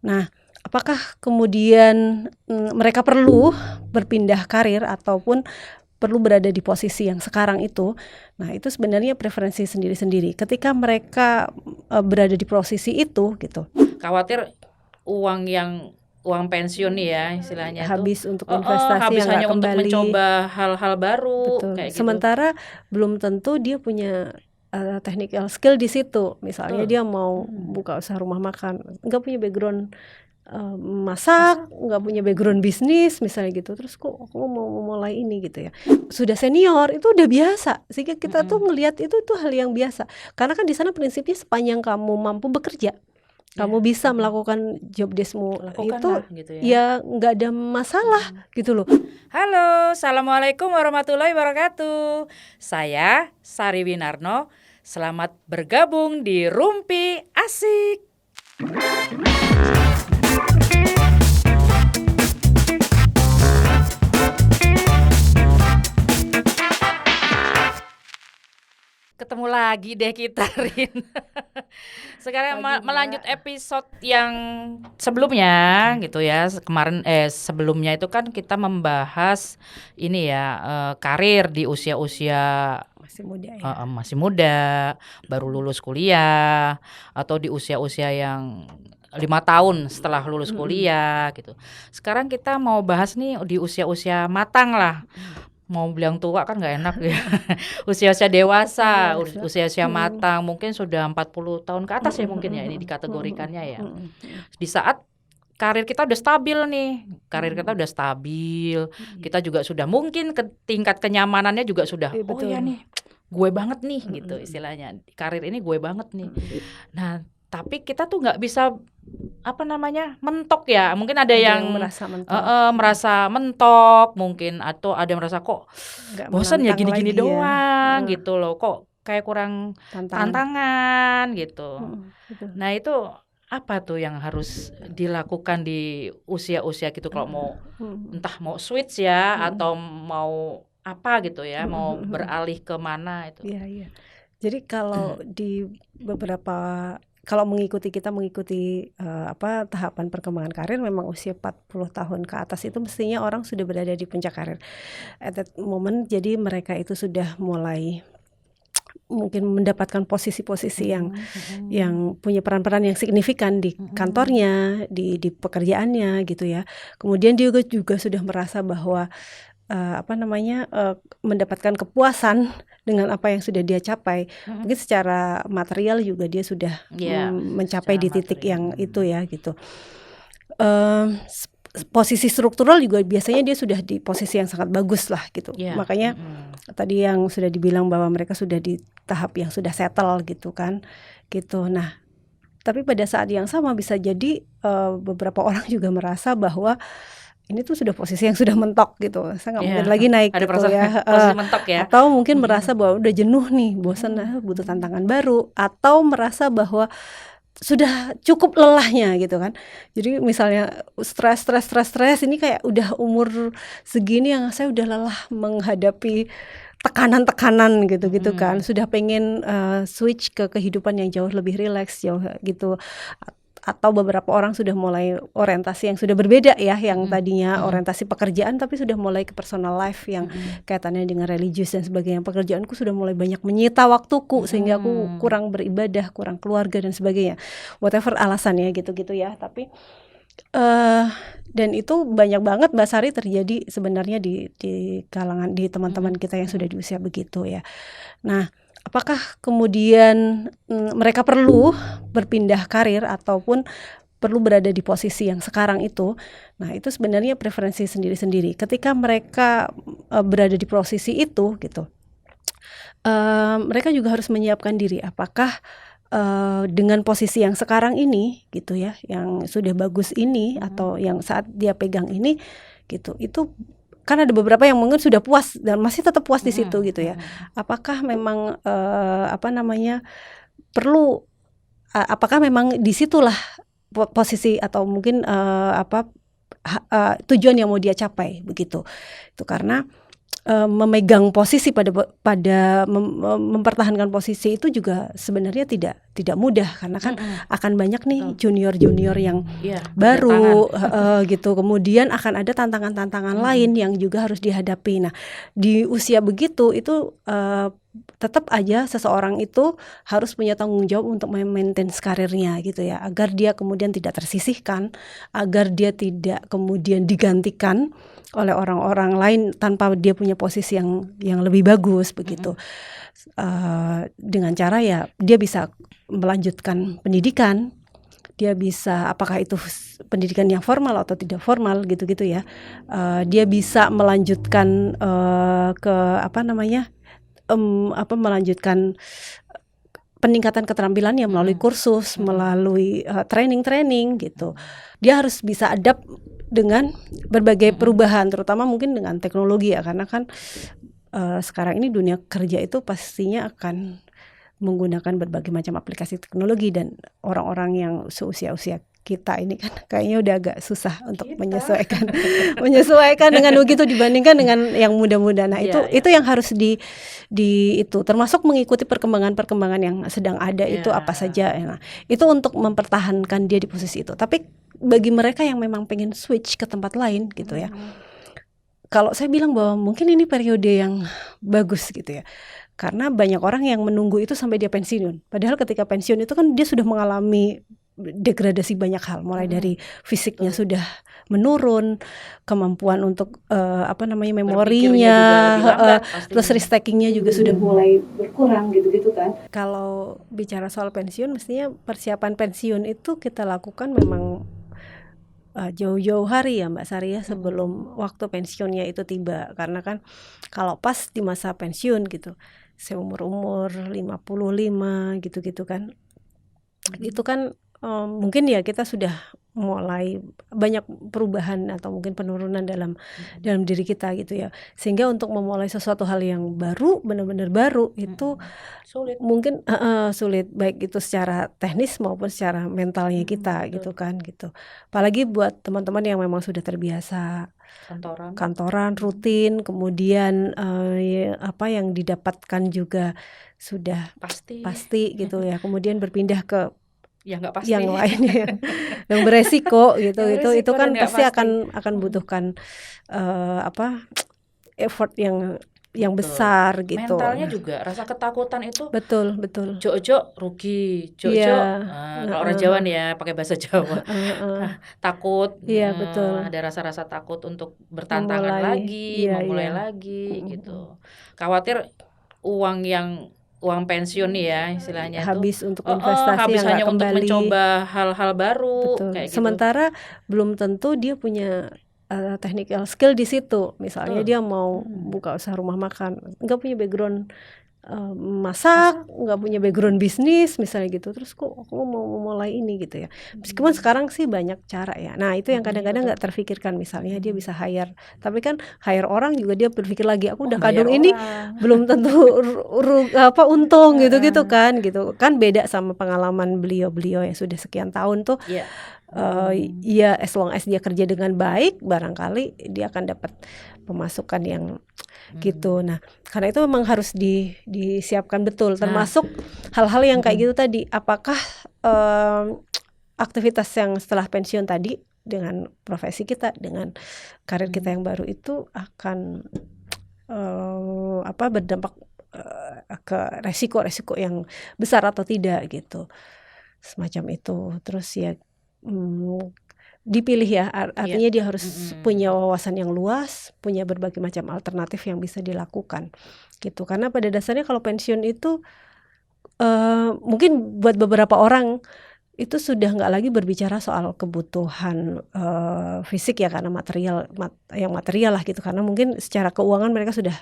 Nah, apakah kemudian mereka perlu berpindah karir ataupun perlu berada di posisi yang sekarang itu? Nah, itu sebenarnya preferensi sendiri-sendiri. Ketika mereka berada di posisi itu gitu, Khawatir uang pensiun nih ya istilahnya tuh habis untuk investasi habis yang nggak hanya untuk kembali. mencoba hal-hal baru Betul. kayak gitu. Sementara belum tentu dia punya technical skill di situ. Misalnya Betul. dia mau buka usaha rumah makan, nggak punya background masak, nggak punya background bisnis misalnya gitu. Terus kok aku mau memulai ini gitu ya. Sudah senior itu udah biasa. Sehingga kita tuh ngelihat itu tuh hal yang biasa. Karena kan di sana prinsipnya sepanjang kamu mampu bekerja, kamu bisa melakukan job deskmu itu gitu ya nggak ada masalah gitu loh. Halo, Assalamualaikum warahmatullahi wabarakatuh. Saya Sari Winarno. Selamat bergabung di Rumpi Asik. Ketemu lagi deh kita, Rin. Sekarang melanjut episode yang sebelumnya gitu ya. Kemarin sebelumnya itu kan kita membahas ini ya, karir di usia-usia Masih muda ya. masih muda, baru lulus kuliah, atau di usia-usia yang 5 tahun setelah lulus kuliah gitu. Sekarang kita mau bahas nih di usia-usia matang lah. Mau bilang tua kan nggak enak ya. Usia-usia dewasa, usia-usia matang, mungkin sudah 40 tahun ke atas ya mungkin ya ini dikategorikannya ya. Di saat karir kita udah stabil nih, kita juga sudah mungkin tingkat kenyamanannya juga sudah, betul. ya nih gue banget nih gitu istilahnya, karir ini gue banget nih. Nah tapi kita tuh nggak bisa mentok ya, mungkin ada yang merasa mentok mungkin, atau ada yang merasa kok bosan ya gini-gini doang gitu loh, kok kayak kurang tantangan gitu. Nah itu apa tuh yang harus dilakukan di usia-usia gitu kalau mau entah mau switch ya atau mau apa gitu ya, mau beralih ke mana itu. Iya. Jadi kalau di beberapa kalau kita mengikuti tahapan perkembangan karir, memang usia 40 tahun ke atas itu mestinya orang sudah berada di puncak karir at that moment. Jadi mereka itu sudah mulai mungkin mendapatkan posisi-posisi yang punya peran-peran yang signifikan di kantornya, di pekerjaannya gitu ya. Kemudian dia juga sudah merasa bahwa mendapatkan kepuasan dengan apa yang sudah dia capai. Mungkin secara material juga dia sudah mencapai di titik yang itu ya gitu. Posisi struktural juga biasanya dia sudah di posisi yang sangat bagus lah gitu. Makanya tadi yang sudah dibilang bahwa mereka sudah di tahap yang sudah settle gitu kan gitu. Nah tapi pada saat yang sama bisa jadi beberapa orang juga merasa bahwa ini tuh sudah posisi yang sudah mentok gitu, saya nggak mungkin lagi naik ada gitu ya. Posisi mentok ya. Atau mungkin merasa bahwa udah jenuh nih, bosan, butuh tantangan baru, atau merasa bahwa sudah cukup lelahnya gitu kan. Jadi misalnya stres ini kayak udah umur segini yang saya udah lelah menghadapi tekanan gitu kan. Sudah pengen switch ke kehidupan yang jauh lebih rileks, jauh gitu. Atau beberapa orang sudah mulai orientasi yang sudah berbeda ya, yang tadinya orientasi pekerjaan tapi sudah mulai ke personal life yang kaitannya dengan religius dan sebagainya. Pekerjaanku sudah mulai banyak menyita waktuku sehingga aku kurang beribadah, kurang keluarga dan sebagainya. Whatever alasannya gitu ya. Tapi dan itu banyak banget Mbak Sari terjadi sebenarnya di kalangan di teman-teman kita yang sudah di usia begitu ya. Nah, apakah kemudian mereka perlu berpindah karir ataupun perlu berada di posisi yang sekarang itu? Nah itu sebenarnya preferensi sendiri-sendiri. Ketika mereka berada di posisi itu gitu, mereka juga harus menyiapkan diri. Apakah dengan posisi yang sekarang ini gitu ya, yang sudah bagus ini atau yang saat dia pegang ini gitu, itu kan ada beberapa yang mungkin sudah puas dan masih tetap puas di situ gitu ya. Apakah memang perlu apakah memang disitulah posisi atau mungkin tujuan yang mau dia capai begitu. Itu karena memegang posisi pada mempertahankan posisi itu juga sebenarnya tidak tidak mudah karena kan akan banyak nih Betul. junior-junior yang Iya, baru gitu. Kemudian akan ada tantangan-tantangan lain yang juga harus dihadapi. Nah, di usia begitu itu tetap aja seseorang itu harus punya tanggung jawab untuk memaintain karirnya gitu ya, agar dia kemudian tidak tersisihkan, agar dia tidak kemudian digantikan oleh orang-orang lain tanpa dia punya posisi yang lebih bagus begitu. Dengan cara ya dia bisa melanjutkan pendidikan, dia bisa apakah itu pendidikan yang formal atau tidak formal gitu-gitu ya, dia bisa melanjutkan ke melanjutkan peningkatan keterampilannya melalui kursus, melalui training-training gitu. Dia harus bisa adapt dengan berbagai perubahan, terutama mungkin dengan teknologi ya, karena kan sekarang ini dunia kerja itu pastinya akan menggunakan berbagai macam aplikasi teknologi, dan orang-orang yang seusia-usia kita ini kan kayaknya udah agak susah untuk menyesuaikan dengan begitu dibandingkan dengan yang muda-muda. Nah, itu yang harus itu termasuk mengikuti perkembangan-perkembangan yang sedang ada itu apa saja. Nah, itu untuk mempertahankan dia di posisi itu. Tapi bagi mereka yang memang pengen switch ke tempat lain gitu ya. Kalau saya bilang bahwa mungkin ini periode yang bagus gitu ya. Karena banyak orang yang menunggu itu sampai dia pensiun. Padahal ketika pensiun itu kan dia sudah mengalami degradasi banyak hal, mulai dari fisiknya sudah menurun, kemampuan untuk memorinya, terus risk takingnya juga sudah mulai berkurang gitu-gitu kan. Kalau bicara soal pensiun, mestinya persiapan pensiun itu kita lakukan memang jauh-jauh hari ya Mbak Sari ya, sebelum waktu pensiunnya itu tiba. Karena kan kalau pas di masa pensiun gitu, seumur 55 gitu-gitu kan, itu kan mungkin ya kita sudah mulai banyak perubahan atau mungkin penurunan dalam diri kita gitu ya, sehingga untuk memulai sesuatu hal yang baru, benar-benar baru itu sulit. Mungkin sulit, baik itu secara teknis maupun secara mentalnya kita gitu kan gitu. Apalagi buat teman-teman yang memang sudah terbiasa kantoran rutin, kemudian yang didapatkan juga sudah pasti gitu ya, kemudian berpindah ke yang nggak pasti, yang lainnya yang beresiko gitu. Itu kan pasti akan butuhkan effort yang besar gitu. Mentalnya juga, rasa ketakutan itu betul. Jojo rugi, kalau orang Jawa nih ya, pakai bahasa Jawa, takut, betul. ada rasa-rasa takut untuk bertantangan memulai lagi gitu. Khawatir uang pensiun nih ya istilahnya habis tuh, untuk investasi habis yang hanya nggak untuk kembali. mencoba hal-hal baru. Betul. Kayak gitu. Sementara belum tentu dia punya technical skill di situ. Misalnya dia mau buka usaha rumah makan, nggak punya background masak, nggak punya background bisnis misalnya gitu, terus kok aku mau memulai ini gitu ya. Meskipun sekarang sih banyak cara ya. Nah, itu yang kadang-kadang nggak terfikirkan. Misalnya dia bisa hire, tapi kan hire orang juga dia berpikir lagi, aku udah kadung ini belum tentu untung gitu kan beda sama pengalaman beliau yang sudah sekian tahun tuh. Ya as long as dia kerja dengan baik, barangkali dia akan dapat pemasukan yang gitu. Nah, karena itu memang harus disiapkan betul, termasuk hal-hal yang kayak gitu tadi. Apakah aktivitas yang setelah pensiun tadi dengan profesi kita, dengan karir kita yang baru itu akan berdampak ke resiko yang besar atau tidak gitu, semacam itu. Terus ya dipilih ya, artinya dia harus punya wawasan yang luas, punya berbagai macam alternatif yang bisa dilakukan gitu. Karena pada dasarnya kalau pensiun itu mungkin buat beberapa orang itu sudah nggak lagi berbicara soal kebutuhan fisik ya, karena material lah gitu, karena mungkin secara keuangan mereka sudah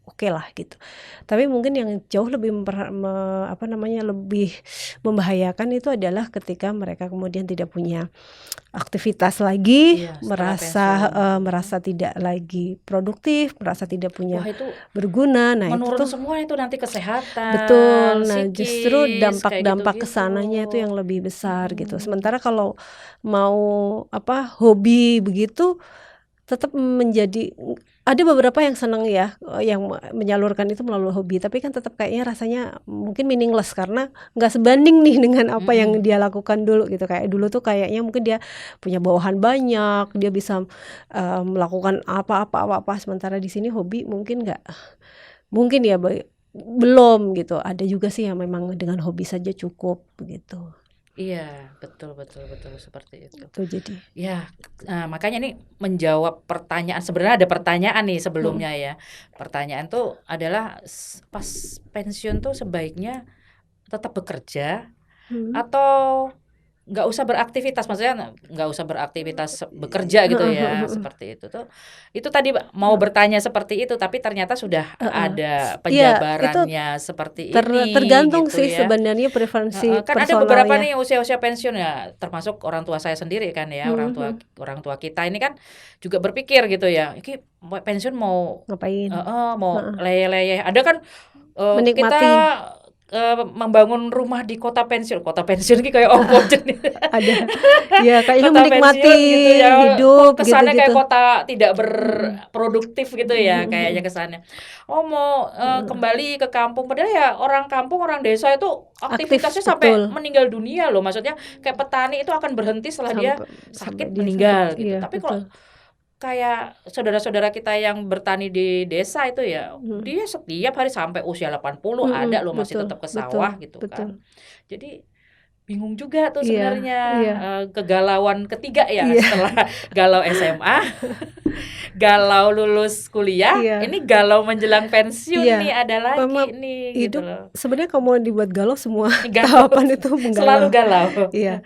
oke lah gitu. Tapi mungkin yang jauh lebih lebih membahayakan itu adalah ketika mereka kemudian tidak punya aktivitas lagi, merasa tidak lagi produktif, merasa tidak punya berguna. Nah, menurun itu semua itu nanti kesehatan. Betul. Nah, psikis, justru dampak gitu. kesananya itu yang lebih besar gitu. Sementara kalau mau hobi begitu, tetap menjadi, ada beberapa yang senang ya, yang menyalurkan itu melalui hobi, tapi kan tetap kayaknya rasanya mungkin meaningless karena nggak sebanding nih dengan apa yang dia lakukan dulu gitu. Kayak dulu tuh kayaknya mungkin dia punya bawahan banyak, dia bisa melakukan apa-apa, sementara di sini hobi mungkin nggak, mungkin ya belum gitu. Ada juga sih yang memang dengan hobi saja cukup begitu. Iya, betul seperti itu. Itu jadi. Ya, makanya nih menjawab pertanyaan, sebenarnya ada pertanyaan nih sebelumnya ya. Pertanyaan tuh adalah pas pensiun tuh sebaiknya tetap bekerja atau nggak usah beraktivitas, maksudnya nggak usah beraktivitas bekerja gitu ya, seperti itu tuh. Itu tadi mau bertanya seperti itu, tapi ternyata sudah ada penjabarannya seperti ini. Tergantung gitu sih ya. sebenarnya preferensi Kan ada beberapa nih usia-usia pensiun ya, termasuk orang tua saya sendiri kan ya, orang tua kita ini kan juga berpikir gitu ya, ini pensiun mau ngapain? Mau leyeh-leyeh. Ada kan menikmati. Kita membangun rumah di kota pensiun ki kayak opo jenis. Ada. Ya kayaknya menikmati gitu ya. hidup kesannya gitu-gitu. Kayak kota tidak berproduktif gitu ya, kayaknya kesannya. Mau kembali ke kampung, padahal ya orang kampung, orang desa itu aktivitasnya sampai meninggal dunia loh. Maksudnya kayak petani itu akan berhenti setelah dia sakit meninggal gitu. Tapi kalau kayak saudara-saudara kita yang bertani di desa itu ya, dia setiap hari sampai usia 80 ada loh masih tetap ke sawah gitu kan. Jadi bingung juga tuh sebenarnya. Kegalauan ketiga ya, setelah galau SMA, galau lulus kuliah, ini galau menjelang pensiun nih ada lagi nih gitu loh. Sebenarnya kalau mau dibuat galau semua tahapan itu menggalau. Selalu galau. Iya.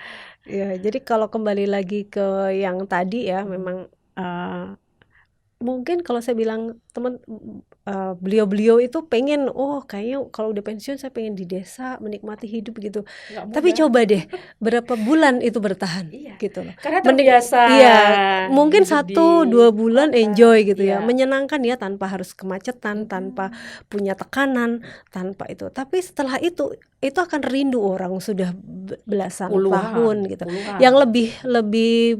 Jadi kalau kembali lagi ke yang tadi ya, memang mungkin kalau saya bilang teman, beliau-beliau itu pengen, kayaknya kalau udah pensiun saya pengen di desa menikmati hidup gitu. Tapi coba deh berapa bulan itu bertahan gitu loh. Karena terbiasa. Mungkin 1-2 bulan enjoy gitu ya, menyenangkan ya, tanpa harus kemacetan, tanpa punya tekanan, tanpa itu. Tapi setelah itu akan rindu orang sudah belasan tahun gitu. Yang lebih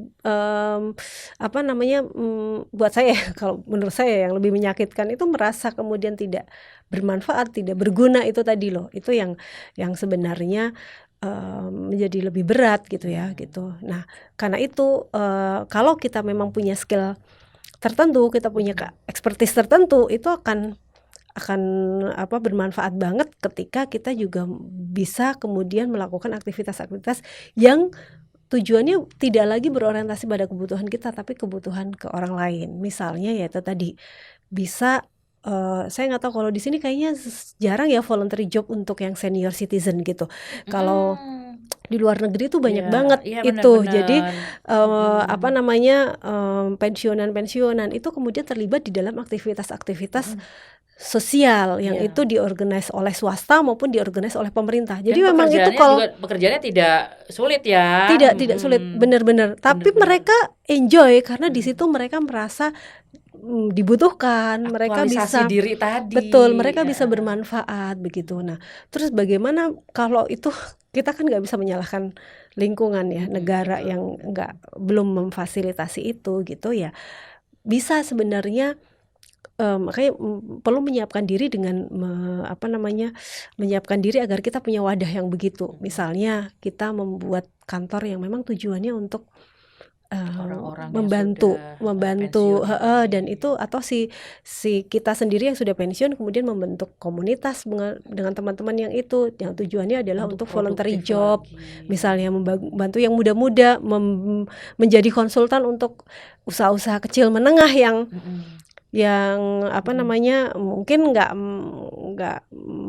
buat saya, kalau menurut saya yang lebih menyakitkan itu merasa kemudian tidak bermanfaat, tidak berguna, itu tadi loh. Itu yang sebenarnya menjadi lebih berat gitu ya gitu. Nah, karena itu kalau kita memang punya skill tertentu, kita punya expertise tertentu, itu akan bermanfaat banget ketika kita juga bisa kemudian melakukan aktivitas-aktivitas yang tujuannya tidak lagi berorientasi pada kebutuhan kita, tapi kebutuhan ke orang lain. Misalnya ya itu tadi bisa, saya nggak tahu kalau di sini kayaknya jarang ya voluntary job untuk yang senior citizen gitu. Kalau di luar negeri tuh banyak banget itu. Jadi pensiunan itu kemudian terlibat di dalam aktivitas-aktivitas sosial yang itu diorganize oleh swasta maupun diorganize oleh pemerintah. Jadi memang itu kalau pekerjaannya tidak sulit ya. Tidak sulit, benar-benar. Tapi mereka enjoy karena di situ mereka merasa dibutuhkan, mereka bisa diri tadi. Betul, mereka bisa bermanfaat begitu. Nah, terus bagaimana kalau itu, kita kan nggak bisa menyalahkan lingkungan ya, negara yang belum memfasilitasi itu gitu ya. Bisa sebenarnya makanya perlu menyiapkan diri dengan menyiapkan diri agar kita punya wadah yang begitu. Misalnya kita membuat kantor yang memang tujuannya untuk orang-orang membantu dan itu, atau si kita sendiri yang sudah pensiun kemudian membentuk komunitas dengan teman-teman yang itu, yang tujuannya adalah untuk voluntary job lagi. Misalnya membantu yang muda-muda menjadi konsultan untuk usaha-usaha kecil menengah yang mungkin nggak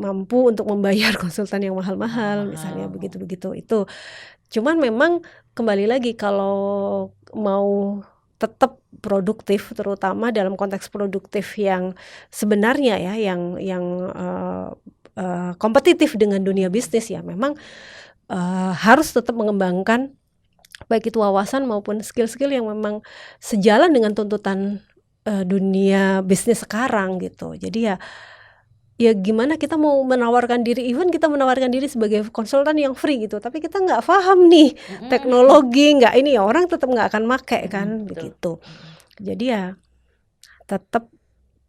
mampu untuk membayar konsultan yang mahal-mahal, misalnya begitu. Itu cuman memang kembali lagi, kalau mau tetap produktif, terutama dalam konteks produktif yang sebenarnya ya, yang kompetitif dengan dunia bisnis ya, memang harus tetap mengembangkan baik itu wawasan maupun skill-skill yang memang sejalan dengan tuntutan dunia bisnis sekarang gitu. Jadi ya gimana kita mau menawarkan diri, even kita menawarkan diri sebagai konsultan yang free gitu, tapi kita nggak paham nih teknologi, nggak ini ya, orang tetap nggak akan make kan begitu. Jadi ya tetap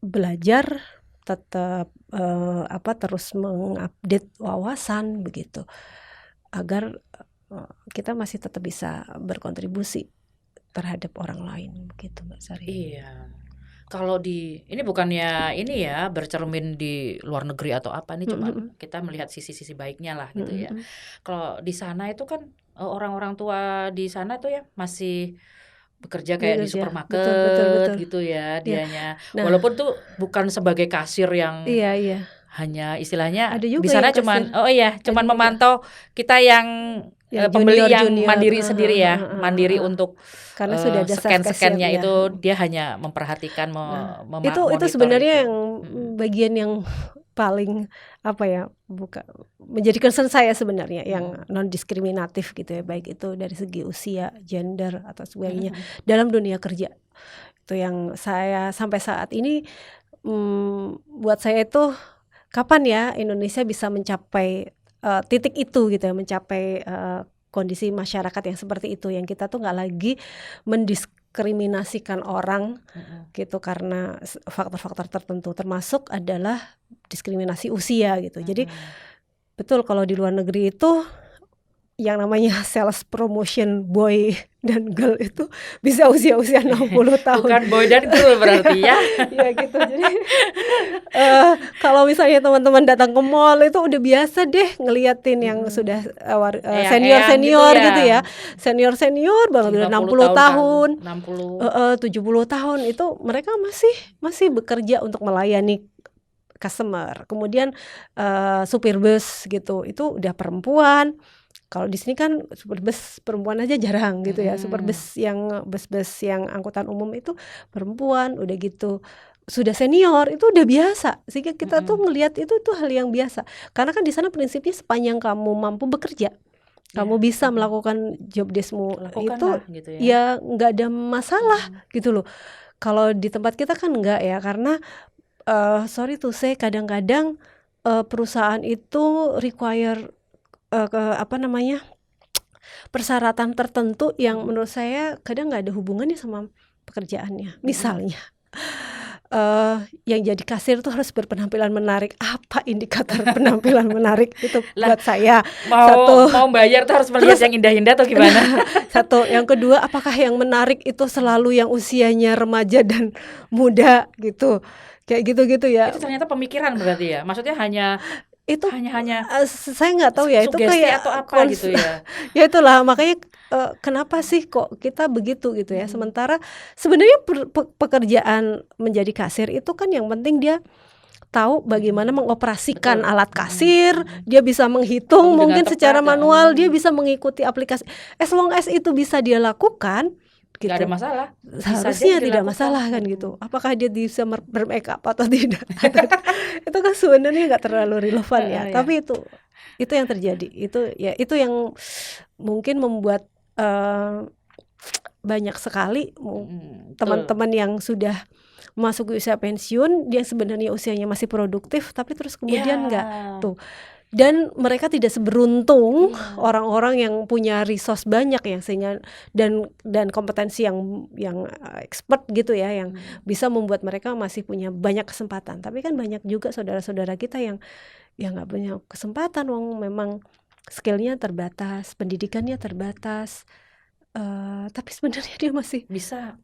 belajar, tetap terus mengupdate wawasan begitu, agar kita masih tetap bisa berkontribusi terhadap orang lain begitu Mbak Sari. Iya. Kalau ini bukannya ini ya bercermin di luar negeri atau apa, nih cuma kita melihat sisi-sisi baiknya lah gitu ya. Kalau di sana itu kan orang-orang tua di sana tuh ya masih bekerja kayak di supermarket, betul. Gitu ya dianya. Nah, walaupun tuh bukan sebagai kasir yang hanya istilahnya di sana cuman cuman memantau kita yang pembeli yang mandiri sendiri ya, mandiri untuk karena sudah ada scan-scannya itu dia hanya memperhatikan itu sebenarnya yang bagian yang paling menjadi concern saya sebenarnya, yang non diskriminatif gitu ya, baik itu dari segi usia, gender atau sebagainya dalam dunia kerja. Itu yang saya sampai saat ini buat saya itu kapan ya Indonesia bisa mencapai titik itu gitu ya, mencapai kondisi masyarakat yang seperti itu, yang kita tuh nggak lagi mendiskriminasikan orang gitu karena faktor-faktor tertentu, termasuk adalah diskriminasi usia gitu. Jadi betul kalau di luar negeri itu yang namanya sales promotion boy dan girl itu bisa usia-usia 60 tahun. Bukan boy dan girl berarti ya. Ya gitu. Jadi kalau misalnya teman-teman datang ke mall itu udah biasa deh ngeliatin yang sudah senior-senior gitu ya. Senior-senior banget udah 60 tahun. 70 tahun itu mereka masih bekerja untuk melayani customer. Kemudian supir bus gitu itu udah perempuan. Kalau di sini kan super bus perempuan aja jarang gitu ya. Super bus yang bus-bus yang angkutan umum itu perempuan, udah gitu sudah senior itu udah biasa. Sehingga kita tuh ngelihat itu tuh hal yang biasa. Karena kan di sana prinsipnya sepanjang kamu mampu bekerja, kamu bisa melakukan job deskmu itu gitu ya nggak ada masalah gitu loh. Kalau di tempat kita kan enggak ya, karena sorry to say kadang-kadang perusahaan itu require persyaratan tertentu yang menurut saya kadang nggak ada hubungannya sama pekerjaannya. Misalnya yang jadi kasir tuh harus berpenampilan menarik. Apa indikator penampilan menarik itu buat saya? Mau bayar tuh harus melihat yang indah-indah atau gimana? Satu, yang kedua, apakah yang menarik itu selalu yang usianya remaja dan muda gitu? Kayak gitu-gitu ya. Itu ternyata pemikiran berarti ya. Maksudnya hanya saya nggak tahu ya, itu kayak atau apa gitu ya. Ya itulah makanya kenapa sih kok kita begitu gitu ya. Sementara sebenarnya pekerjaan menjadi kasir itu kan yang penting dia tahu bagaimana mengoperasikan alat kasir, dia bisa menghitung mungkin secara manual, dia bisa mengikuti aplikasi. As long as itu bisa dia lakukan gitu. Gak ada masalah. Harusnya tidak masalah kan gitu. Apakah dia bisa bermake up atau tidak? Itu kan sebenarnya nggak terlalu relevan ya. Tapi itu yang terjadi. Itu yang mungkin membuat banyak sekali teman-teman yang sudah masuk usia pensiun, dia sebenarnya usianya masih produktif, tapi terus kemudian nggak tuh. Dan mereka tidak seberuntung orang-orang yang punya resource banyak yang sehingga dan kompetensi yang expert gitu ya, yang bisa membuat mereka masih punya banyak kesempatan. Tapi kan banyak juga saudara-saudara kita yang nggak punya kesempatan, memang skillnya terbatas, pendidikannya terbatas, tapi sebenarnya dia masih bisa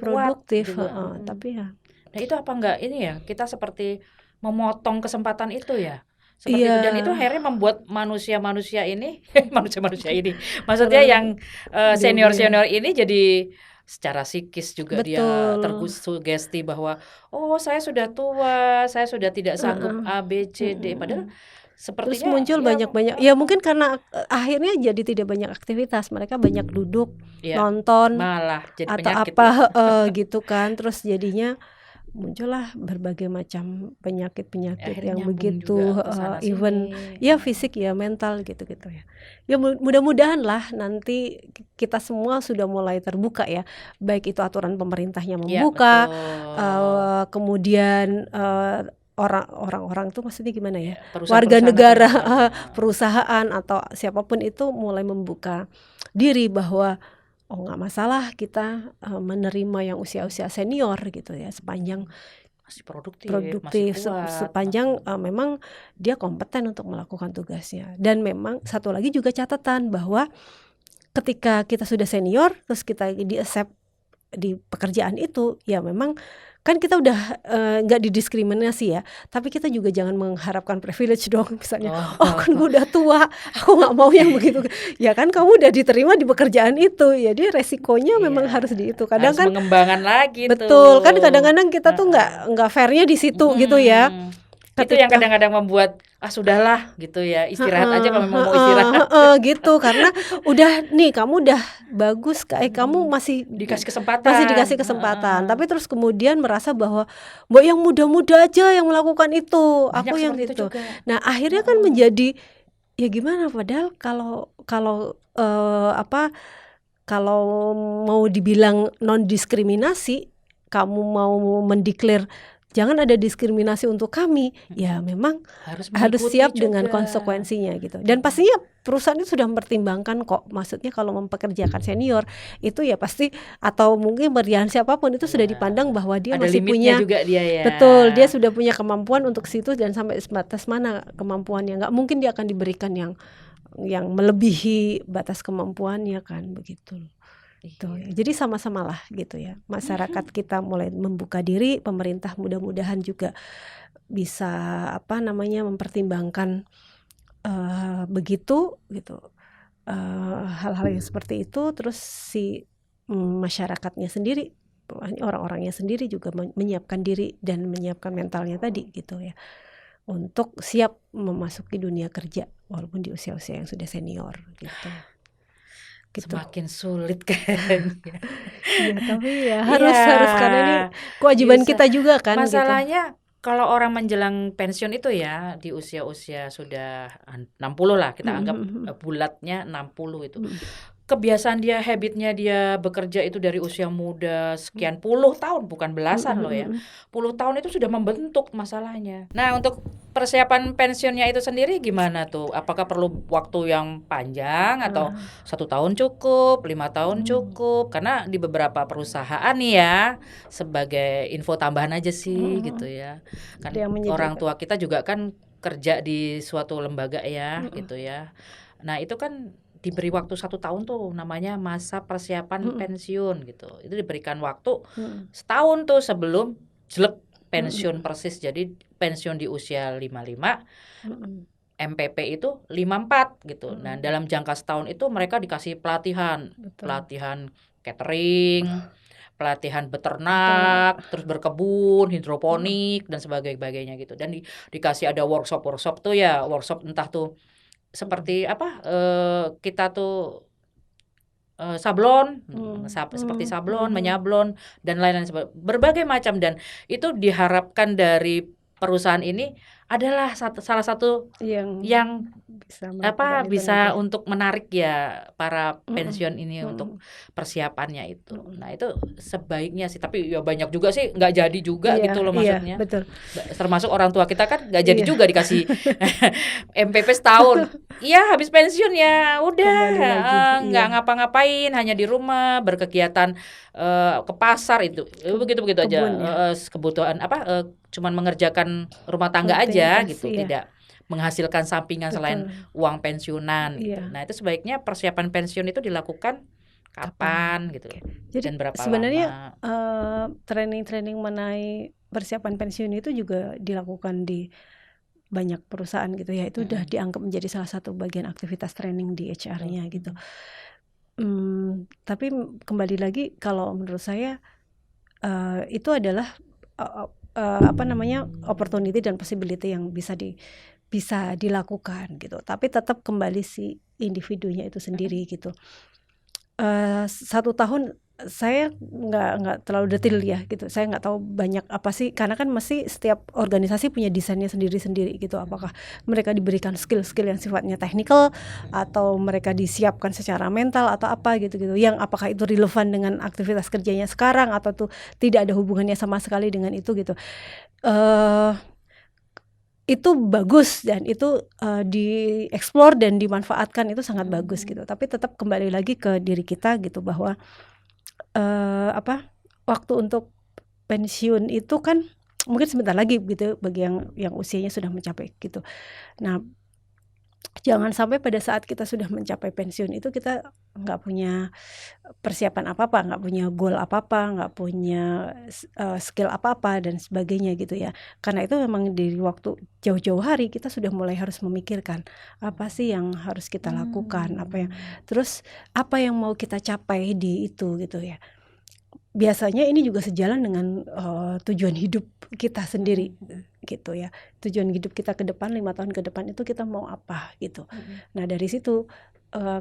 produktif. Tapi ya. Nah itu apa enggak ini ya, kita seperti memotong kesempatan itu ya? Seperti itu. Dan itu akhirnya membuat manusia-manusia ini maksudnya yang senior-senior ini jadi secara psikis juga dia tersugesti bahwa saya sudah tua, saya sudah tidak sanggup A, B, C, D. Padahal sepertinya terus muncul banyak-banyak ya, mungkin karena akhirnya jadi tidak banyak aktivitas, mereka banyak duduk nonton malah jadi atau penyakit apa gitu kan. Terus jadinya muncullah berbagai macam penyakit yang begitu even ya fisik ya mental gitu-gitu ya. Ya mudah-mudahan lah nanti kita semua sudah mulai terbuka ya, baik itu aturan pemerintahnya membuka, kemudian orang-orang tuh maksudnya gimana ya, warga negara, perusahaan atau siapapun itu mulai membuka diri bahwa oh nggak masalah kita menerima yang usia-usia senior gitu ya, sepanjang Masih produktif, produktif, masih kuat. sepanjang memang dia kompeten untuk melakukan tugasnya. Dan memang satu lagi juga catatan bahwa ketika kita sudah senior terus kita di-accept di pekerjaan itu, ya memang kan kita udah nggak didiskriminasi ya, tapi kita juga jangan mengharapkan privilege dong, misalnya kan gue udah tua, aku nggak mau yang begitu. Ya kan kamu udah diterima di pekerjaan itu, ya dia resikonya memang harus di itu. Kadang harus kan mengembangkan lagi betul tuh. kan, kadang-kadang kita tuh nggak fairnya di situ gitu ya. Itu yang kadang-kadang membuat sudahlah gitu ya, istirahat aja kalau memang mau istirahat gitu, karena udah nih kamu udah bagus, kamu masih dikasih kesempatan, tapi terus kemudian merasa bahwa mbok yang muda-muda aja yang melakukan itu, banyak aku yang seperti itu gitu. juga. Nah akhirnya kan menjadi ya gimana, padahal kalau mau dibilang non diskriminasi, kamu mau mendeklar jangan ada diskriminasi untuk kami, ya memang harus siap juga dengan konsekuensinya gitu. Dan pastinya perusahaan itu sudah mempertimbangkan kok. Maksudnya kalau mempekerjakan senior itu ya pasti, atau mungkin berian siapapun itu sudah dipandang bahwa dia ada masih limitnya punya juga dia ya. Betul, dia sudah punya kemampuan untuk situ, dan sampai batas mana kemampuannya. Nggak mungkin dia akan diberikan yang melebihi batas kemampuannya kan, begitu. Jadi sama-sama lah gitu ya, masyarakat kita mulai membuka diri, pemerintah mudah-mudahan juga bisa mempertimbangkan begitu gitu, hal-hal yang seperti itu. Terus si masyarakatnya sendiri, orang-orangnya sendiri juga menyiapkan diri dan menyiapkan mentalnya tadi gitu ya, untuk siap memasuki dunia kerja walaupun di usia-usia yang sudah senior gitu. Semakin sulit kan. Ya, tapi ya harus karena ini kewajiban kita juga kan. Masalahnya kalau orang menjelang pensiun itu ya di usia-usia sudah 60 lah, kita anggap bulatnya 60 itu. Kebiasaan dia, habitnya dia bekerja itu dari usia muda sekian puluh tahun, bukan belasan loh ya. Puluh tahun itu sudah membentuk masalahnya. Nah, untuk persiapan pensiunnya itu sendiri gimana tuh? Apakah perlu waktu yang panjang atau 1 tahun cukup, 5 tahun cukup? Karena di beberapa perusahaan nih ya, sebagai info tambahan aja sih gitu ya. Kan orang tua kita juga kan kerja di suatu lembaga ya gitu ya. Nah, itu kan diberi waktu 1 tahun tuh namanya masa persiapan pensiun gitu. Itu diberikan waktu setahun tuh sebelum jelek pensiun persis. Jadi pensiun di usia 55, MPP itu 54 gitu. Nah, dalam jangka setahun itu mereka dikasih pelatihan catering, pelatihan beternak, terus berkebun, hidroponik dan sebagainya gitu. Dan dikasih ada workshop tuh ya, workshop entah tuh seperti apa, kita tuh sablon, seperti sablon, menyablon dan lain-lain, berbagai macam. Dan itu diharapkan dari perusahaan ini adalah salah satu yang bisa untuk menarik ya para pensiun ini untuk persiapannya itu. Nah, itu sebaiknya sih, tapi ya banyak juga sih nggak jadi juga gitu loh maksudnya. Betul. Termasuk orang tua kita kan nggak jadi juga dikasih MPP setahun. Iya, habis pensiun ya udah nggak ngapa-ngapain, hanya di rumah berkegiatan ke pasar itu begitu aja kebutuhan cuman mengerjakan rumah tangga aja gitu, tidak menghasilkan sampingan selain uang pensiunan gitu. Nah, itu sebaiknya persiapan pensiun itu dilakukan kapan gitu. Jadi dan berapa sebenarnya lama. Training mengenai persiapan pensiun itu juga dilakukan di banyak perusahaan gitu ya. Itu udah dianggap menjadi salah satu bagian aktivitas training di HR-nya gitu. Tapi kembali lagi, kalau menurut saya itu adalah opportunity dan possibility yang bisa dilakukan gitu. Tapi tetap kembali si individunya itu sendiri gitu. 1 tahun saya nggak terlalu detail ya gitu. Saya nggak tahu banyak apa sih, karena kan masih setiap organisasi punya desainnya sendiri-sendiri gitu. Apakah mereka diberikan skill-skill yang sifatnya teknikal, atau mereka disiapkan secara mental atau apa gitu-gitu. Yang apakah itu relevan dengan aktivitas kerjanya sekarang, atau tuh tidak ada hubungannya sama sekali dengan itu gitu. itu bagus dan itu dieksplor dan dimanfaatkan, itu sangat bagus gitu. Tapi tetap kembali lagi ke diri kita gitu, bahwa waktu untuk pensiun itu kan mungkin sebentar lagi gitu bagi yang usianya sudah mencapai gitu. Nah, jangan sampai pada saat kita sudah mencapai pensiun itu kita nggak punya persiapan apa-apa, nggak punya goal apa-apa, nggak punya skill apa-apa dan sebagainya gitu ya. Karena itu memang dari waktu jauh-jauh hari kita sudah mulai harus memikirkan apa sih yang harus kita lakukan, terus apa yang mau kita capai di itu gitu ya. Biasanya ini juga sejalan dengan tujuan hidup kita sendiri gitu ya. Tujuan hidup kita ke depan 5 tahun ke depan itu kita mau apa gitu. Nah, dari situ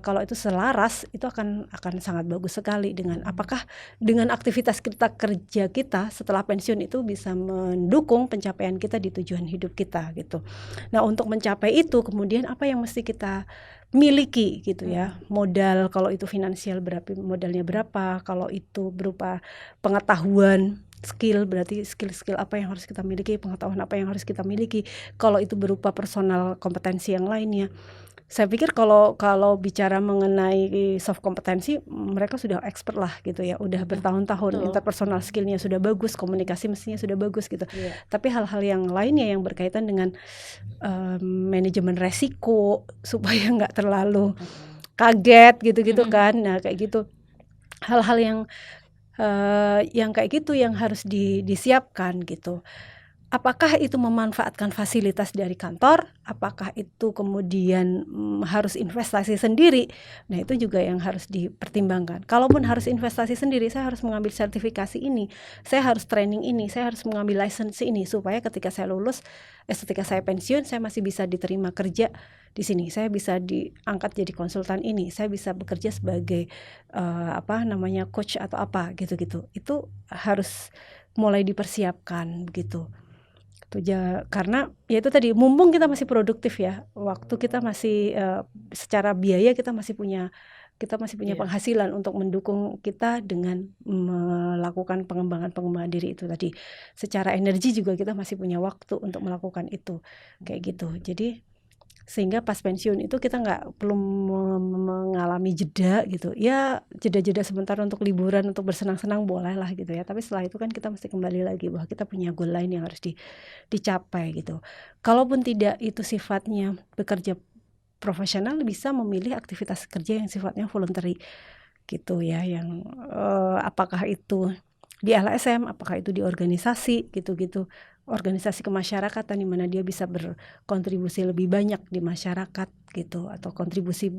kalau itu selaras itu akan sangat bagus sekali dengan apakah dengan aktivitas kita kerja kita setelah pensiun itu bisa mendukung pencapaian kita di tujuan hidup kita gitu. Nah, untuk mencapai itu kemudian apa yang mesti kita miliki gitu ya. Modal, kalau itu finansial modalnya berapa, kalau itu berupa pengetahuan, skill, berarti skill apa yang harus kita miliki, pengetahuan apa yang harus kita miliki. Kalau itu berupa personal kompetensi yang lainnya. Saya pikir kalau bicara mengenai soft kompetensi, mereka sudah expert lah gitu ya, udah bertahun-tahun, interpersonal skillnya sudah bagus, komunikasi mestinya sudah bagus gitu. Tapi hal-hal yang lainnya yang berkaitan dengan manajemen resiko supaya nggak terlalu kaget gitu-gitu kan. Nah, kayak gitu, hal-hal yang kayak gitu yang harus disiapkan gitu. Apakah itu memanfaatkan fasilitas dari kantor? Apakah itu kemudian harus investasi sendiri? Nah, itu juga yang harus dipertimbangkan. Kalaupun harus investasi sendiri, saya harus mengambil sertifikasi ini, saya harus training ini, saya harus mengambil lisensi ini, supaya ketika saya lulus, ketika saya pensiun, saya masih bisa diterima kerja di sini. Saya bisa diangkat jadi konsultan ini, saya bisa bekerja sebagai coach atau apa gitu-gitu. Itu harus mulai dipersiapkan gitu. Karena ya itu tadi, mumpung kita masih produktif ya, waktu kita masih secara biaya kita masih punya penghasilan untuk mendukung kita dengan melakukan pengembangan diri itu tadi. Secara energi juga kita masih punya waktu untuk melakukan itu kayak gitu. Jadi sehingga pas pensiun itu kita nggak perlu mengalami jeda gitu ya, jeda sebentar untuk liburan, untuk bersenang-senang boleh lah gitu ya, tapi setelah itu kan kita mesti kembali lagi bahwa kita punya goal lain yang harus dicapai gitu. Kalaupun tidak itu sifatnya bekerja profesional, bisa memilih aktivitas kerja yang sifatnya voluntary gitu ya, yang apakah itu di LSM, apakah itu di organisasi gitu-gitu, organisasi kemasyarakatan di mana dia bisa berkontribusi lebih banyak di masyarakat gitu, atau kontribusi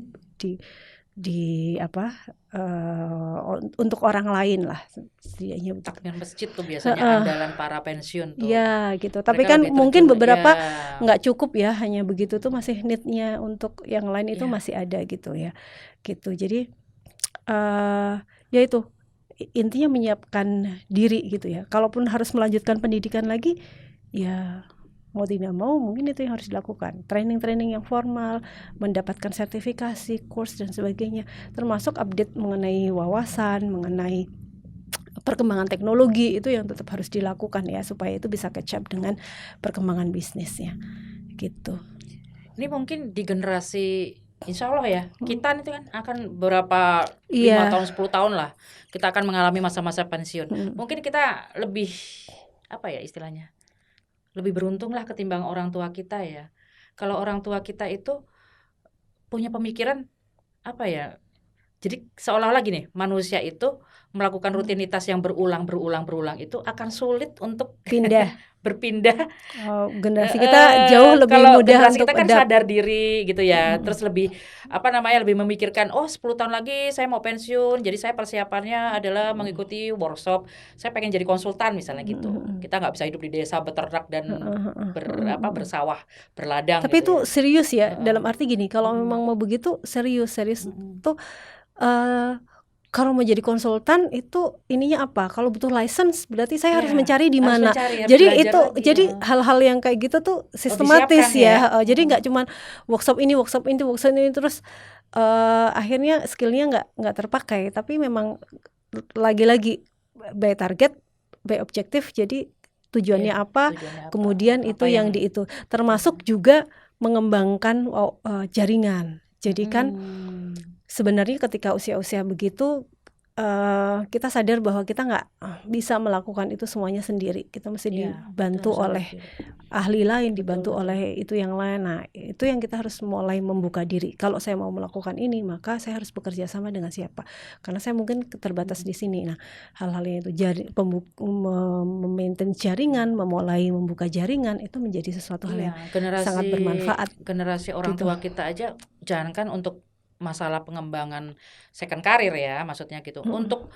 untuk orang lain lah, setidaknya takmir masjid tuh biasanya andalan para pensiun tuh. Ya gitu. Tapi kan mungkin beberapa nggak cukup ya, hanya begitu tuh masih need-nya untuk yang lain itu masih ada gitu ya. Gitu. Jadi ya itu intinya menyiapkan diri gitu ya. Kalaupun harus melanjutkan pendidikan lagi, ya mau tidak mau mungkin itu yang harus dilakukan. Training yang formal, mendapatkan sertifikasi, course dan sebagainya, termasuk update mengenai wawasan, mengenai perkembangan teknologi, itu yang tetap harus dilakukan ya, supaya itu bisa catch up dengan perkembangan bisnisnya gitu. Ini mungkin di generasi insya Allah ya, kita itu kan akan berapa 5 tahun 10 tahun lah kita akan mengalami masa-masa pensiun. Mungkin kita lebih istilahnya, lebih beruntung lah ketimbang orang tua kita ya. Kalau orang tua kita itu punya pemikiran jadi seolah-olah gini, manusia itu melakukan rutinitas yang berulang itu akan sulit untuk berpindah. Generasi kita jauh lebih mudah untuk kita kan sadar diri gitu ya. Terus lebih lebih memikirkan 10 tahun lagi saya mau pensiun, jadi saya persiapannya adalah mengikuti workshop. Saya pengen jadi konsultan misalnya gitu. Kita nggak bisa hidup di desa beternak dan bersawah, berladang. Tapi gitu itu serius ya, dalam arti gini, kalau memang mau begitu serius tuh kalau mau jadi konsultan itu ininya apa? Kalau butuh license berarti saya harus mencari di mana. Jadi hal-hal yang kayak gitu tuh sistematis ya. Jadi nggak cuma workshop ini terus akhirnya skillnya nggak terpakai. Tapi memang lagi-lagi by target, by objektif. Jadi tujuannya apa, Tujuannya apa? kemudian Apa itu yang di itu. Termasuk juga mengembangkan jaringan. Jadi kan sebenarnya ketika usia-usia begitu kita sadar bahwa kita nggak bisa melakukan itu semuanya sendiri. Kita mesti dibantu oleh ahli lain, dibantu oleh itu yang lain. Nah, itu yang kita harus mulai membuka diri. Kalau saya mau melakukan ini, maka saya harus bekerja sama dengan siapa? Karena saya mungkin terbatas di sini. Nah, hal-hal yang itu memaintain jaringan, memulai membuka jaringan itu menjadi sesuatu hal yang sangat bermanfaat. Generasi orang tua kita aja, jangankan untuk masalah pengembangan second karir ya, maksudnya gitu. Untuk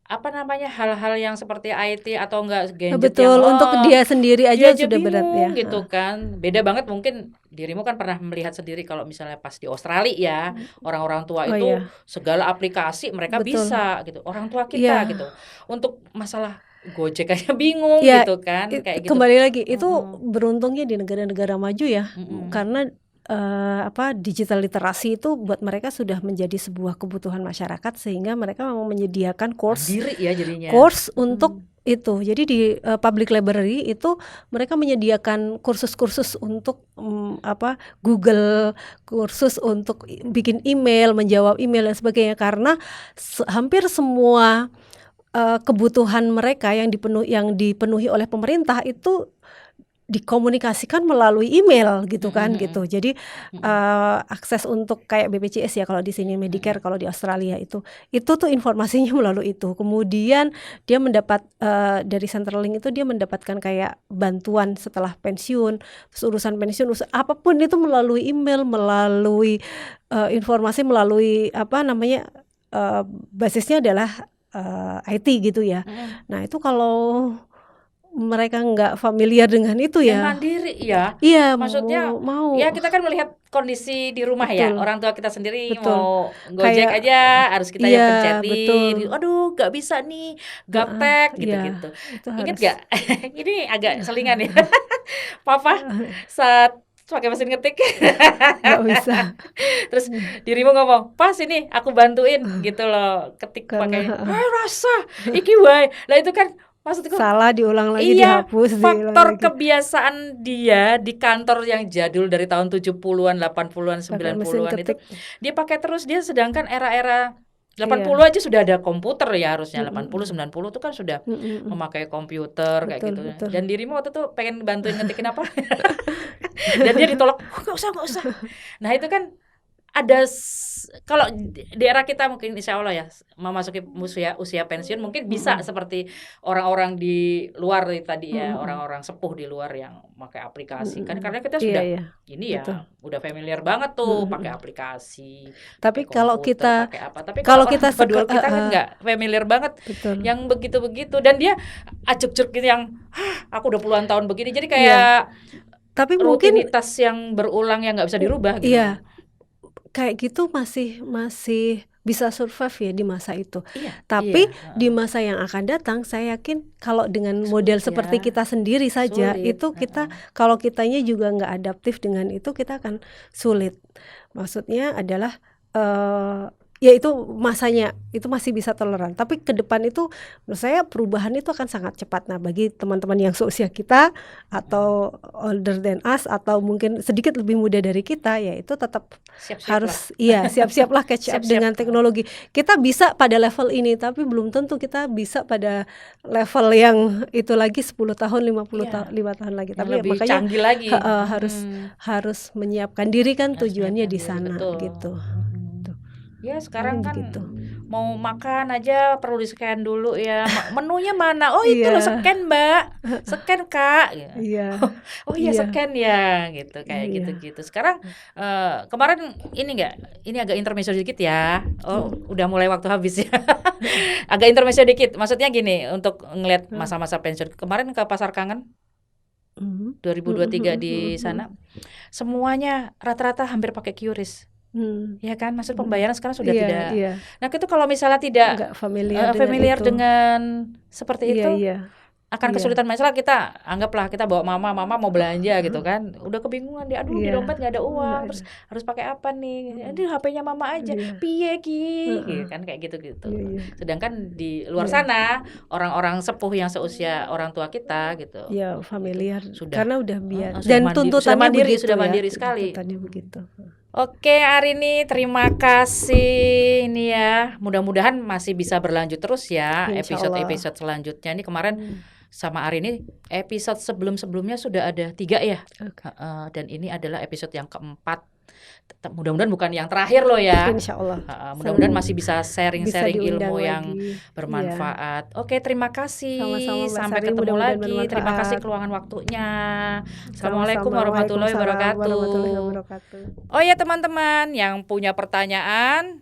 apa namanya, hal-hal yang seperti IT atau enggak gadget betul, untuk dia sendiri aja sudah bingung, berat ya gitu kan. Beda banget mungkin dirimu kan pernah melihat sendiri kalau misalnya pas di Australia ya, orang-orang tua itu segala aplikasi mereka bisa gitu. Orang tua kita gitu. Untuk masalah Gojek aja bingung gitu kan, kayak gitu. Kembali lagi itu beruntungnya di negara-negara maju ya, karena digital literasi itu buat mereka sudah menjadi sebuah kebutuhan masyarakat, sehingga mereka memang menyediakan course untuk itu. Jadi di public library itu mereka menyediakan kursus-kursus untuk Google, kursus untuk bikin email, menjawab email dan sebagainya, karena hampir semua kebutuhan mereka yang dipenuhi oleh pemerintah itu dikomunikasikan melalui email gitu kan gitu. Jadi akses untuk kayak BPJS ya kalau di sini, Medicare kalau di Australia itu tuh informasinya melalui itu. Kemudian dia mendapat dari Centrelink itu dia mendapatkan kayak bantuan setelah pensiun, terus urusan pensiun, apapun itu melalui email, melalui informasi, melalui basisnya adalah IT gitu ya. Nah itu kalau mereka nggak familiar dengan itu ya. Mandiri ya. Iya, maksudnya mau. Ya kita kan melihat kondisi di rumah ya. Orang tua kita sendiri mau Gojek aja harus kita yang pencetin. Aduh, nggak bisa nih, gaptek gitu-gitu. Ingat nggak? Ini agak selingan ya. Papa saat pakai mesin ngetik nggak bisa. Terus dirimu ngomong, pas ini aku bantuin gitu loh, ketik pakai rasa iki wae. Lah itu kan maksudku salah diulang lagi, dihapus. Faktor kebiasaan dia di kantor yang jadul dari tahun 70-an, 80-an, 90-an itu dia pakai terus. Dia sedangkan era-era 80 aja sudah ada komputer ya harusnya. 80 90 itu kan sudah memakai komputer kayak gitu. Dan dirimu waktu itu pengen bantuin ngetikin apa? Dan dia ditolak, enggak usah. Nah, itu kan ada kalau di era kita mungkin insya Allah ya memasuki usia pensiun mungkin bisa seperti orang-orang di luar tadi ya, orang-orang sepuh di luar yang pakai aplikasi kan, karena kita sudah ini ya udah familiar banget tuh pakai aplikasi. Tapi kalau kita pakai apa? Tapi kalau kita kan nggak familiar banget yang begitu-begitu, dan dia acuk-acuk yang aku udah puluhan tahun begini, jadi kayak tapi rutinitas yang berulang yang nggak bisa dirubah gitu. Iya. Kayak gitu masih bisa survive ya di masa itu. Tapi di masa yang akan datang saya yakin kalau dengan model seperti kita sendiri saja itu kita kalau kitanya juga nggak adaptif dengan itu, kita akan sulit. Maksudnya adalah ya itu masanya itu masih bisa toleran, tapi ke depan itu menurut saya perubahan itu akan sangat cepat. Nah, bagi teman-teman yang seusia kita atau older than us atau mungkin sedikit lebih muda dari kita, ya itu tetap harus siap-siaplah catch up dengan teknologi. Kita bisa pada level ini, tapi belum tentu kita bisa pada level yang itu lagi 10 tahun 5 tahun lagi. Tapi lebih makanya canggih lagi. harus menyiapkan diri kan, tujuannya di sana gitu. Ya sekarang kan mau makan aja perlu di-scan dulu ya. Menunya mana? Oh itu loh, scan Mbak, scan Kak. Oh iya scan ya gitu, kayak gitu-gitu. Sekarang kemarin ini agak intermezzo dikit ya. Oh udah mulai waktu habis ya. Agak intermezzo dikit. Maksudnya gini, untuk ngelihat masa-masa pensiun. Kemarin ke Pasar Kangen 2023 di sana, semuanya rata-rata hampir pakai QRIS. Ya kan, maksud pembayaran sekarang sudah tidak. Nah itu kalau misalnya tidak familiar dengan seperti itu, akan kesulitan. Misalnya kita anggaplah kita bawa mama mau belanja gitu kan, udah kebingungan dia, aduh di dompet nggak ada uang, terus harus pakai apa nih? Aduh HP-nya mama aja, piye ki, gitu kan kayak gitu. Sedangkan di luar sana orang-orang sepuh yang seusia orang tua kita gitu, ya familiar, sudah karena udah biasa dan tuntutannya sudah mandiri sekali. Tuntutannya begitu. Oke, Arini, terima kasih ini ya. Mudah-mudahan masih bisa berlanjut terus ya episode-episode selanjutnya. Ini kemarin sama Arini episode sebelum-sebelumnya sudah ada 3 ya. Dan ini adalah episode yang keempat. Mudah-mudahan bukan yang terakhir loh ya. Insya Allah. Mudah-mudahan masih bisa sharing-sharing ilmu yang lagi. bermanfaat. Oke, terima kasih. Sama-sama, Mbak Sampai Sari, ketemu lagi. bermanfaat. Terima kasih keluangan waktunya. Assalamualaikum warahmatullahi wabarakatuh. Oh ya teman-teman yang punya pertanyaan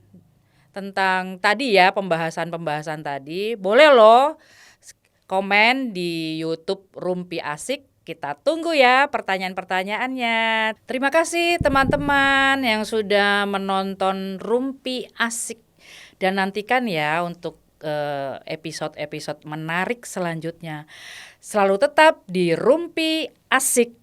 tentang tadi ya pembahasan tadi, boleh loh komen di YouTube Rumpi Asik. Kita tunggu ya pertanyaan-pertanyaannya. Terima kasih teman-teman yang sudah menonton Rumpi Asik. Dan nantikan ya untuk episode-episode menarik selanjutnya. Selalu tetap di Rumpi Asik.